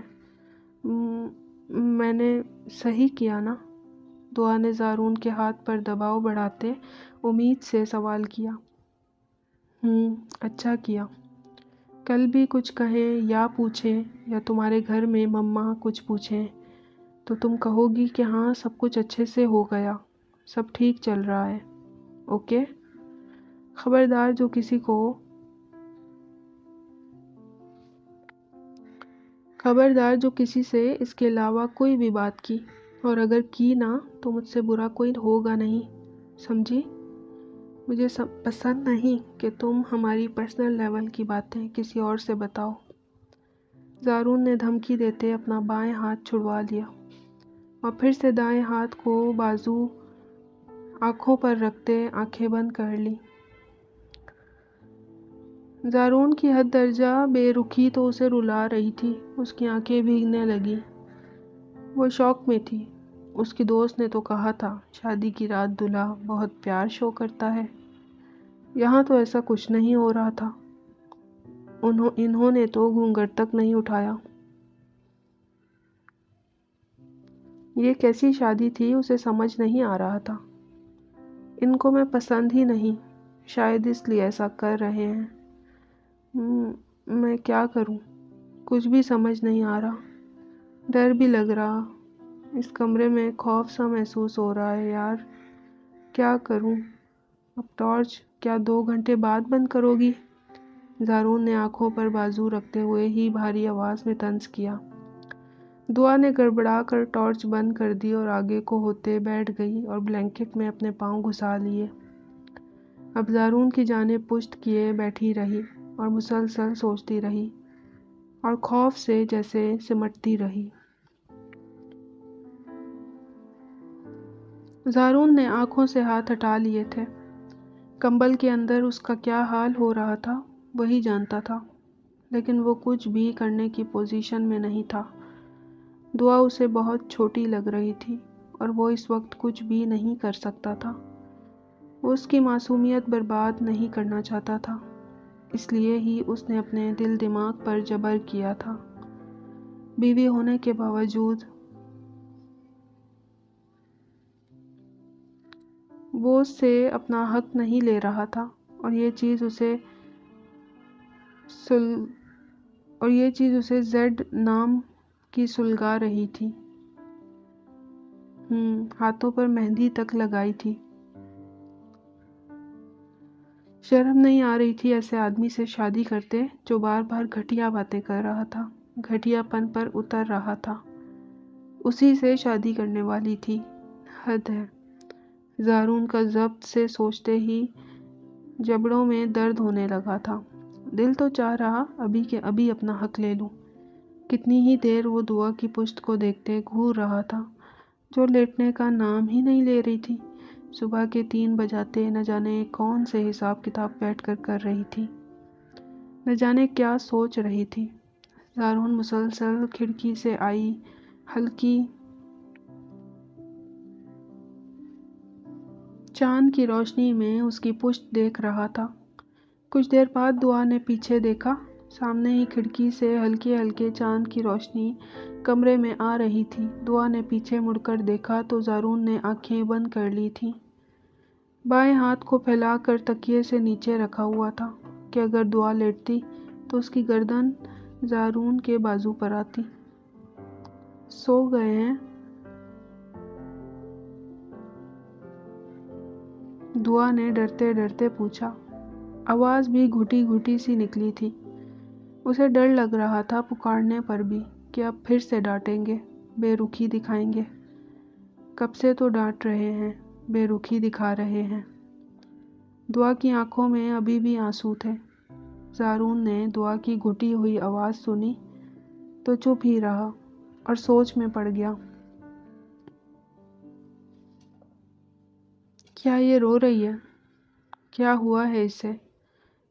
میں نے صحیح کیا نا؟ دعا نے زارون کے ہاتھ پر دباؤ بڑھاتے امید سے سوال کیا۔ اچھا کیا۔ کل بھی کچھ کہیں یا پوچھیں یا تمہارے گھر میں مما کچھ پوچھیں تو تم کہو گی کہ ہاں سب کچھ اچھے سے ہو گیا، سب ٹھیک چل رہا ہے، اوکے؟ خبردار جو کسی سے اس کے علاوہ کوئی بھی بات کی، اور اگر کی نا تو مجھ سے برا کوئی ہوگا نہیں، سمجھی؟ مجھے پسند نہیں کہ تم ہماری پرسنل لیول کی باتیں کسی اور سے بتاؤ۔ زارون نے دھمکی دیتے اپنا بائیں ہاتھ چھڑوا لیا اور پھر سے دائیں ہاتھ کو بازو آنکھوں پر رکھتے آنکھیں بند کر لی۔ زارون کی حد درجہ بے رخی تو اسے رلا رہی تھی، اس کی آنکھیں بھیگنے لگیں۔ وہ شوق میں تھی۔ اس کی دوست نے تو کہا تھا شادی کی رات دلہا بہت پیار شو کرتا ہے، یہاں تو ایسا کچھ نہیں ہو رہا تھا۔ انہوں نے تو گھونگھٹ تک نہیں اٹھایا۔ یہ کیسی شادی تھی اسے سمجھ نہیں آ رہا تھا۔ ان کو میں پسند ہی نہیں، شاید اس لیے ایسا کر رہے ہیں۔ میں کیا کروں؟ کچھ بھی سمجھ نہیں آ رہا، ڈر بھی لگ رہا، اس کمرے میں خوف سا محسوس ہو رہا ہے یار، کیا کروں؟ اب ٹارچ کیا 2 گھنٹے بعد بند کرو گی؟ زارون نے آنکھوں پر بازو رکھتے ہوئے ہی بھاری آواز میں طنز کیا۔ دعا نے گڑبڑا کر ٹارچ بند کر دی اور آگے کو ہوتے بیٹھ گئی اور بلینکٹ میں اپنے پاؤں گھسا لیے۔ اب زارون کی جانب پشت کیے بیٹھی رہی اور مسلسل سوچتی رہی اور خوف سے جیسے سمٹتی رہی۔ زارون نے آنکھوں سے ہاتھ ہٹا لیے تھے۔ کمبل کے اندر اس کا کیا حال ہو رہا تھا وہی جانتا تھا، لیکن وہ کچھ بھی کرنے کی پوزیشن میں نہیں تھا۔ دعا اسے بہت چھوٹی لگ رہی تھی اور وہ اس وقت کچھ بھی نہیں کر سکتا تھا۔ وہ اس کی معصومیت برباد نہیں کرنا چاہتا تھا، اس لیے ہی اس نے اپنے دل دماغ پر جبر کیا تھا۔ بیوی ہونے کے باوجود وہ اس سے اپنا حق نہیں لے رہا تھا اور یہ چیز اسے زیڈ نام کی سلگا رہی تھی۔ ہاتھوں پر مہندی تک لگائی تھی۔ شرم نہیں آ رہی تھی ایسے آدمی سے شادی کرتے جو بار بار گھٹیا باتیں کر رہا تھا، گھٹیا پن پر اتر رہا تھا۔ اسی سے شادی کرنے والی تھی۔ حد ہے۔ زارون کا ضبط سے سوچتے ہی جبڑوں میں درد ہونے لگا تھا۔ دل تو چاہ رہا ابھی کہ ابھی اپنا حق لے لوں۔ کتنی ہی دیر وہ دعا کی پشت کو دیکھتے گھور رہا تھا جو لیٹنے کا نام ہی نہیں لے رہی تھی۔ صبح کے 3 بجاتے نہ جانے کون سے حساب کتاب بیٹھ کر رہی تھی، نہ جانے کیا سوچ رہی تھی۔ زارون مسلسل کھڑکی سے آئی ہلکی چاند کی روشنی میں اس کی پشت دیکھ رہا تھا۔ کچھ دیر بعد دعا نے پیچھے دیکھا، سامنے ہی کھڑکی سے ہلکے ہلکے چاند کی روشنی کمرے میں آ رہی تھی۔ دعا نے پیچھے مڑ کر دیکھا تو زارون نے آنکھیں بند کر لی تھیں۔ بائیں ہاتھ کو پھیلا کر تکیے سے نیچے رکھا ہوا تھا کہ اگر دعا لیٹتی تو اس کی گردن زارون کے بازو پر آتی۔ سو گئے ہیں؟ دعا نے ڈرتے ڈرتے پوچھا۔ آواز بھی گھٹی گھٹی سی نکلی تھی۔ اسے ڈر لگ رہا تھا پکارنے پر بھی کہ اب پھر سے ڈانٹیں گے، بے رخی دکھائیں گے۔ کب سے تو ڈانٹ رہے ہیں، بے رخی دکھا رہے ہیں۔ دعا کی آنکھوں میں ابھی بھی آنسو تھے۔ زارون نے دعا کی گھٹی ہوئی آواز سنی تو چپ ہی رہا اور سوچ میں پڑ گیا۔ کیا یہ رو رہی ہے؟ کیا ہوا ہے اسے؟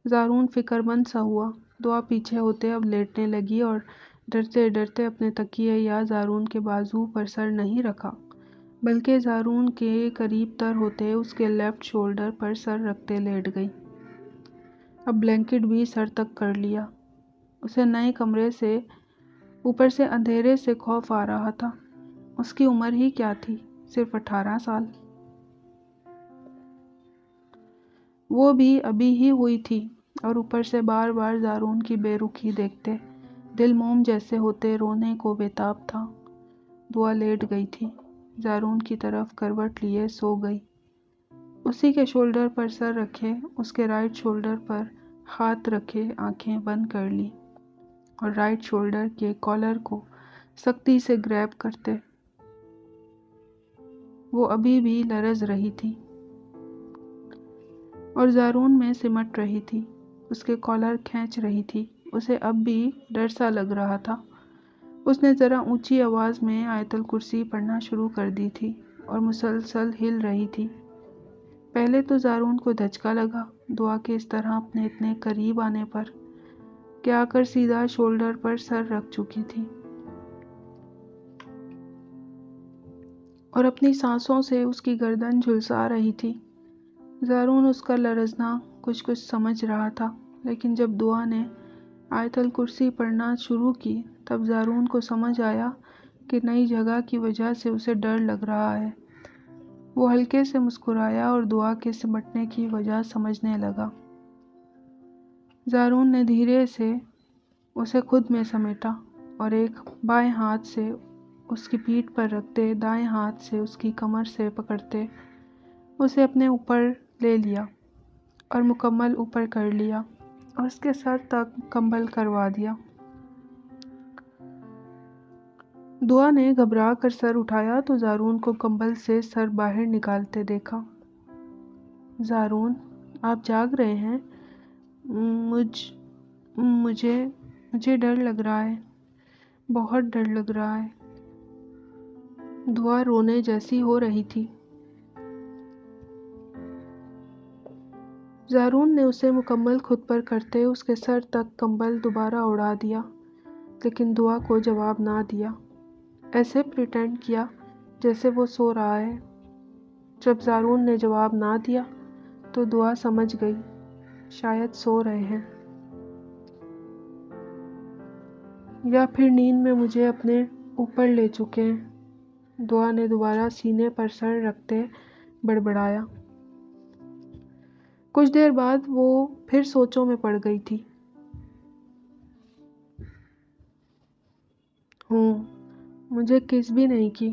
زارون فکر مند سا ہوا۔ دعا پیچھے ہوتے اب لیٹنے لگی اور ڈرتے ڈرتے اپنے تکیے یا زارون کے بازو پر سر نہیں رکھا، بلکہ زارون کے قریب تر ہوتے اس کے لیفٹ شولڈر پر سر رکھتے لیٹ گئی۔ اب بلینکٹ بھی سر تک کر لیا۔ اسے نئے کمرے سے اوپر سے اندھیرے سے خوف آ رہا تھا۔ اس کی عمر ہی کیا تھی؟ صرف 18 سال۔ وہ بھی ابھی ہی ہوئی تھی، اور اوپر سے بار بار زارون کی بے رخی دیکھتے دل موم جیسے ہوتے رونے کو بےتاب تھا۔ دعا لیٹ گئی تھی، زارون کی طرف کروٹ لیے سو گئی۔ اسی کے شولڈر پر سر رکھے، اس کے رائٹ شولڈر پر ہاتھ رکھے آنکھیں بند کر لی اور رائٹ شولڈر کے کالر کو سختی سے گریب کرتے۔ وہ ابھی بھی لرز رہی تھی اور زارون میں سمٹ رہی تھی، اس کے کالر کھینچ رہی تھی۔ اسے اب بھی ڈر سا لگ رہا تھا۔ اس نے ذرا اونچی آواز میں آیت الکرسی پڑھنا شروع کر دی تھی اور مسلسل ہل رہی تھی۔ پہلے تو زارون کو دھچکا لگا دعا کے اس طرح اپنے اتنے قریب آنے پر، کہ آ کر سیدھا شولڈر پر سر رکھ چکی تھی اور اپنی سانسوں سے اس کی گردن جھلسا رہی تھی۔ زارون اس کا لرزنا کچھ سمجھ رہا تھا، لیکن جب دعا نے آیت الکرسی پڑھنا شروع کی تب زارون کو سمجھ آیا کہ نئی جگہ کی وجہ سے اسے ڈر لگ رہا ہے۔ وہ ہلکے سے مسکرایا اور دعا کے سمٹنے کی وجہ سمجھنے لگا۔ زارون نے دھیرے سے اسے خود میں سمیٹا اور ایک بائیں ہاتھ سے اس کی پیٹھ پر رکھتے، دائیں ہاتھ سے اس کی کمر سے پکڑتے اسے اپنے اوپر لے لیا اور مکمل اوپر کر لیا اور اس کے سر تک کمبل کروا دیا۔ دعا نے گھبرا کر سر اٹھایا تو زارون کو کمبل سے سر باہر نکالتے دیکھا۔ زارون، آپ جاگ رہے ہیں؟ مجھے ڈر لگ رہا ہے، بہت ڈر لگ رہا ہے۔ دعا رونے جیسی ہو رہی تھی۔ زارون نے اسے مکمل خود پر کرتے اس کے سر تک کمبل دوبارہ اڑا دیا، لیکن دعا کو جواب نہ دیا۔ ایسے پریٹینڈ کیا جیسے وہ سو رہا ہے۔ جب زارون نے جواب نہ دیا تو دعا سمجھ گئی، شاید سو رہے ہیں یا پھر نیند میں مجھے اپنے اوپر لے چکے ہیں۔ دعا نے دوبارہ سینے پر سر رکھتے بڑبڑایا۔ کچھ دیر بعد وہ پھر سوچوں میں پڑ گئی تھی۔ مجھے کس بھی نہیں کی،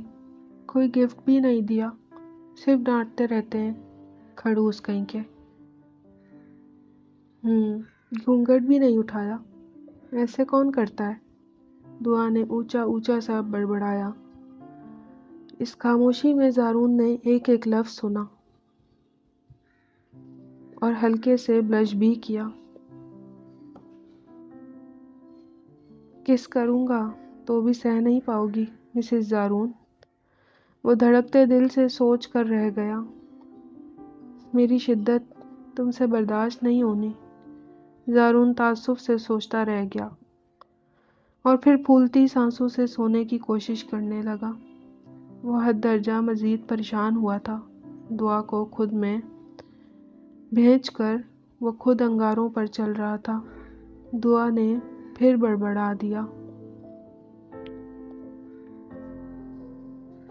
کوئی گفٹ بھی نہیں دیا، صرف ڈانٹتے رہتے ہیں، کھڑوس کہیں کے۔ گھونگھٹ بھی نہیں اٹھایا، ایسے کون کرتا ہے؟ دعا نے اونچا اونچا سا بڑبڑایا۔ اس خاموشی میں زارون نے ایک ایک لفظ سنا اور ہلکے سے بلش بھی کیا۔ کس کروں گا تو بھی سہ نہیں پاؤ گی مسز زارون؟ وہ دھڑکتے دل سے سوچ کر رہ گیا۔ میری شدت تم سے برداشت نہیں ہونی۔ زارون تعصب سے سوچتا رہ گیا اور پھر پھولتی سانسوں سے سونے کی کوشش کرنے لگا۔ وہ حد درجہ مزید پریشان ہوا تھا۔ دعا کو خود میں بھیج کر وہ خود انگاروں پر چل رہا تھا۔ دعا نے پھر بڑبڑا دیا۔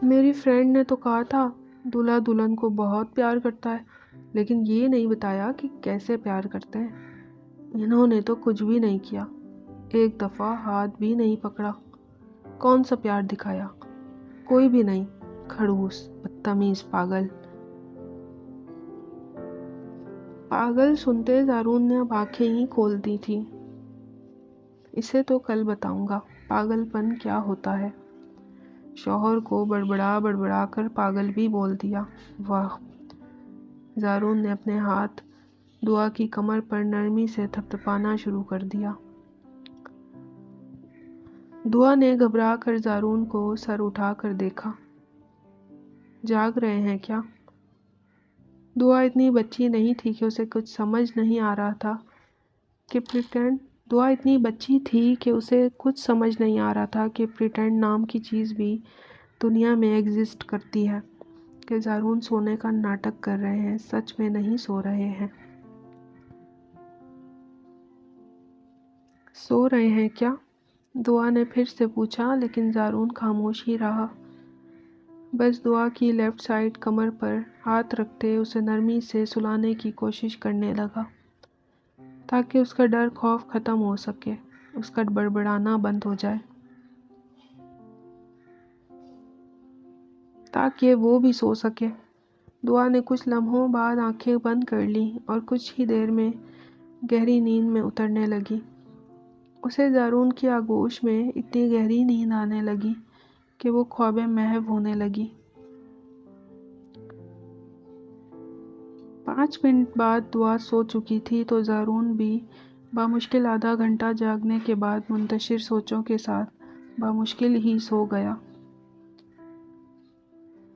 میری فرینڈ نے تو کہا تھا دلہا دلہن کو بہت پیار کرتا ہے، لیکن یہ نہیں بتایا کہ کیسے پیار کرتے ہیں۔ انہوں نے تو کچھ بھی نہیں کیا، ایک دفعہ ہاتھ بھی نہیں پکڑا۔ کون سا پیار دکھایا؟ کوئی بھی نہیں۔ کھڑوس، بدتمیز، پاگل۔ پاگل سنتے زارون نے اب آنکھیں ہی کھول دی تھی۔ اسے تو کل بتاؤں گا پاگل پن کیا ہوتا ہے۔ شوہر کو بڑبڑا کر پاگل بھی بول دیا۔ واہ! زارون نے اپنے ہاتھ دعا کی کمر پر نرمی سے تھپتھپانا شروع کر دیا۔ دعا نے گھبرا کر زارون کو سر اٹھا کر دیکھا۔ جاگ رہے ہیں کیا؟ دعا اتنی بچی نہیں تھی کہ اسے کچھ سمجھ نہیں آ رہا تھا کہ پریٹینڈ نام کی چیز بھی دنیا میں ایگزسٹ کرتی ہے کہ زارون سونے کا ناٹک کر رہے ہیں، سچ میں نہیں سو رہے ہیں۔ سو رہے ہیں کیا؟ دعا نے پھر سے پوچھا، لیکن زارون خاموش ہی رہا۔ بس دعا کی لیفٹ سائڈ کمر پر ہاتھ رکھتے اسے نرمی سے سلانے کی کوشش کرنے لگا، تاکہ اس کا ڈر خوف ختم ہو سکے، اس کا بڑبڑانا بند ہو جائے، تاکہ وہ بھی سو سکے۔ دعا نے کچھ لمحوں بعد آنکھیں بند کر لیں اور کچھ ہی دیر میں گہری نیند میں اترنے لگی۔ اسے زارون کی آغوش میں اتنی گہری نیند آنے لگی کہ وہ خوابیں محو ہونے لگی۔ 5 منٹ بعد دعا سو چکی تھی تو زارون بھی بامشکل آدھا گھنٹہ جاگنے کے بعد منتشر سوچوں کے ساتھ بامشکل ہی سو گیا۔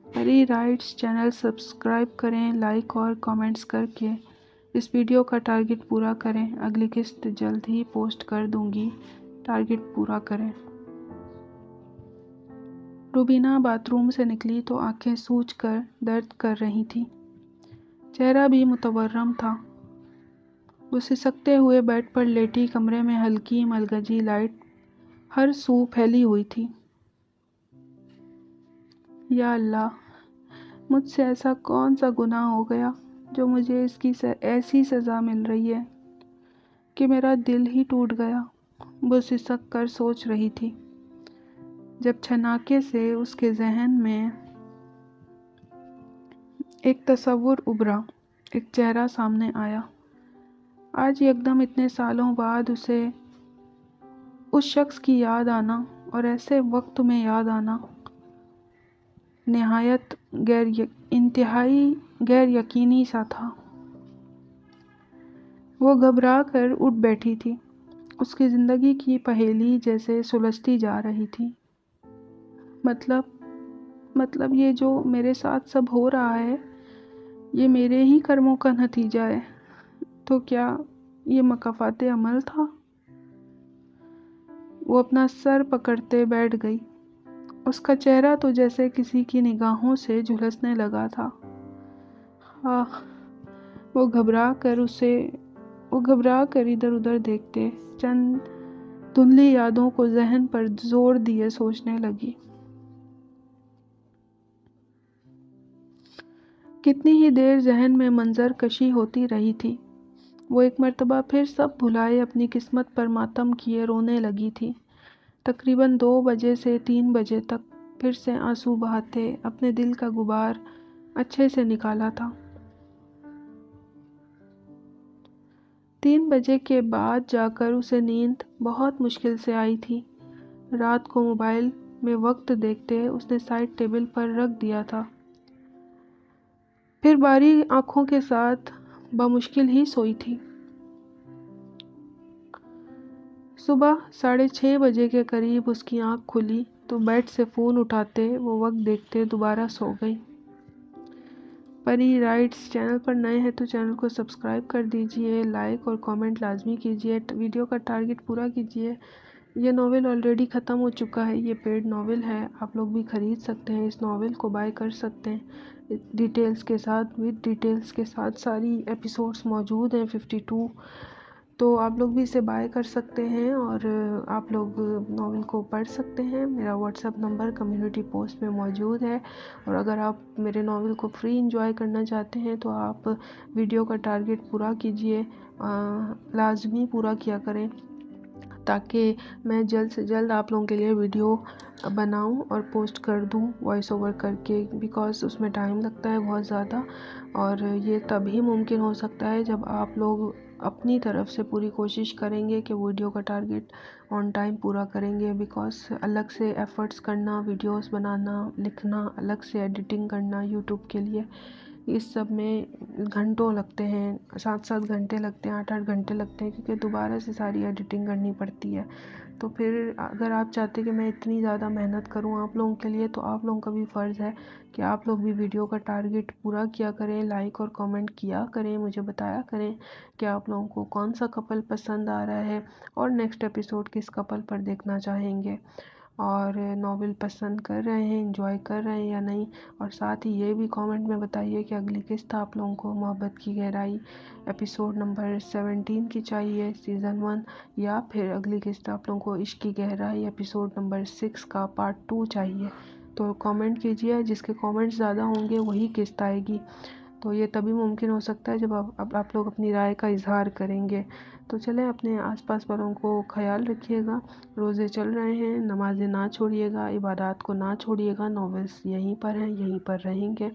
پری رائٹس چینل سبسکرائب کریں، لائک اور کامنٹس کر کے اس ویڈیو کا ٹارگٹ پورا کریں۔ اگلی قسط جلد ہی پوسٹ کر دوں گی، ٹارگٹ پورا کریں۔ روبینہ باتھ روم سے نکلی تو آنکھیں سوج کر درد کر رہی تھی، چہرہ بھی متورم تھا۔ وہ سسکتے ہوئے بیڈ پر لیٹی، کمرے میں ہلکی ملگجی لائٹ ہر سو پھیلی ہوئی تھی۔ یا اللہ، مجھ سے ایسا کون سا گناہ ہو گیا جو مجھے اس کی ایسی سزا مل رہی ہے کہ میرا دل ہی ٹوٹ گیا، وہ سسک کر سوچ رہی تھی، جب چھناکے سے اس کے ذہن میں ایک تصور ابھرا، ایک چہرہ سامنے آیا۔ آج یکدم اتنے سالوں بعد اسے اس شخص کی یاد آنا، اور ایسے وقت میں یاد آنا، انتہائی غیر یقینی سا تھا۔ وہ گھبرا کر اٹھ بیٹھی تھی، اس کی زندگی کی پہیلی جیسے سلجھتی جا رہی تھی۔ مطلب یہ جو میرے ساتھ سب ہو رہا ہے، یہ میرے ہی کرموں کا نتیجہ ہے، تو کیا یہ مکافات عمل تھا؟ وہ اپنا سر پکڑتے بیٹھ گئی، اس کا چہرہ تو جیسے کسی کی نگاہوں سے جھلسنے لگا تھا۔ وہ گھبرا کر ادھر ادھر دیکھتے چند دھندلی یادوں کو ذہن پر زور دیے سوچنے لگی۔ کتنی ہی دیر ذہن میں منظر کشی ہوتی رہی تھی۔ وہ ایک مرتبہ پھر سب بھلائے اپنی قسمت پر ماتم کیے رونے لگی تھی، تقریباً 2 بجے سے 3 بجے تک پھر سے آنسو بہاتے اپنے دل کا غبار اچھے سے نکالا تھا۔ 3 بجے کے بعد جا کر اسے نیند بہت مشکل سے آئی تھی۔ رات کو موبائل میں وقت دیکھتے اس نے سائیڈ ٹیبل پر رکھ دیا تھا، پھر باری آنکھوں کے ساتھ بمشکل ہی سوئی تھی۔ صبح 6:30 بجے کے قریب اس کی آنکھ کھلی تو بیڈ سے فون اٹھاتے وہ وقت دیکھتے دوبارہ سو گئی۔ پری رائٹس چینل پر نئے ہیں تو چینل کو سبسکرائب کر دیجئے، لائک اور کامنٹ لازمی کیجئے، ویڈیو کا ٹارگٹ پورا کیجئے۔ یہ ناول آلریڈی ختم ہو چکا ہے، یہ پیڈ ناول ہے، آپ لوگ بھی خرید سکتے ہیں، اس ناول کو بائی کر سکتے ہیں ڈیٹیلز کے ساتھ ساری ایپیسوڈز موجود ہیں 52، تو آپ لوگ بھی اسے بائی کر سکتے ہیں اور آپ لوگ ناول کو پڑھ سکتے ہیں۔ میرا what's app number community post میں موجود ہے، اور اگر آپ میرے ناول کو فری انجوائے کرنا چاہتے ہیں تو آپ ویڈیو کا ٹارگٹ پورا کیجئے، لازمی پورا کیا کریں، تاکہ میں جلد سے جلد آپ لوگوں کے لیے ویڈیو بناؤں اور پوسٹ کر دوں وائس اوور کر کے، بیکاز اس میں ٹائم لگتا ہے بہت زیادہ، اور یہ تبھی ممکن ہو سکتا ہے جب آپ لوگ اپنی طرف سے پوری کوشش کریں گے کہ ویڈیو کا ٹارگٹ آن ٹائم پورا کریں گے، بیکاز الگ سے ایفرٹس کرنا، ویڈیوز بنانا، لکھنا، الگ سے ایڈیٹنگ کرنا یوٹیوب کے لیے، اس سب میں گھنٹوں لگتے ہیں، 7 گھنٹے لگتے ہیں، 8 گھنٹے لگتے ہیں، کیونکہ دوبارہ سے ساری ایڈیٹنگ کرنی پڑتی ہے۔ تو پھر اگر آپ چاہتے کہ میں اتنی زیادہ محنت کروں آپ لوگوں کے لیے، تو آپ لوگوں کا بھی فرض ہے کہ آپ لوگ بھی ویڈیو کا ٹارگٹ پورا کیا کریں، لائک اور کامنٹ کیا کریں، مجھے بتایا کریں کہ آپ لوگوں کو کون سا کپل پسند آ رہا ہے اور نیکسٹ ایپیسوڈ کس کپل پر دیکھنا چاہیں گے۔ اور ناول پسند کر رہے ہیں، انجوائے کر رہے ہیں یا نہیں، اور ساتھ ہی یہ بھی کامنٹ میں بتائیے کہ اگلی قسط آپ لوگوں کو محبت کی گہرائی ایپیسوڈ نمبر 17 کی چاہیے سیزن 1، یا پھر اگلی قسط آپ لوگوں کو عشق کی گہرائی ایپیسوڈ نمبر 6 کا پارٹ 2 چاہیے۔ تو کامنٹ کیجیے، جس کے کامنٹ زیادہ ہوں گے وہی قسط آئے گی۔ تو یہ تبھی ممکن ہو سکتا ہے جب آپ لوگ اپنی رائے کا اظہار کریں گے۔ تو چلیں، اپنے آس پاس والوں کو خیال رکھیے گا، روزے چل رہے ہیں، نمازیں نہ چھوڑیے گا، عبادات کو نہ چھوڑیے گا، ناولس یہیں پر ہیں، یہیں پر رہیں گے۔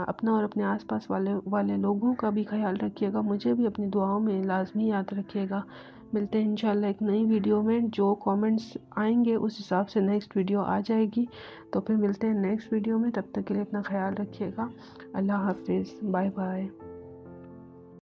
اپنا اور اپنے آس پاس والے لوگوں کا بھی خیال رکھیے گا، مجھے بھی اپنی دعاؤں میں لازمی یاد رکھیے گا۔ ملتے ہیں انشاءاللہ ایک نئی ویڈیو میں، جو کامنٹس آئیں گے اس حساب سے نیکسٹ ویڈیو آ جائے گی۔ تو پھر ملتے ہیں نیکسٹ ویڈیو میں، تب تک کے لیے اپنا خیال رکھیے گا۔ اللہ حافظ، بائے بائے۔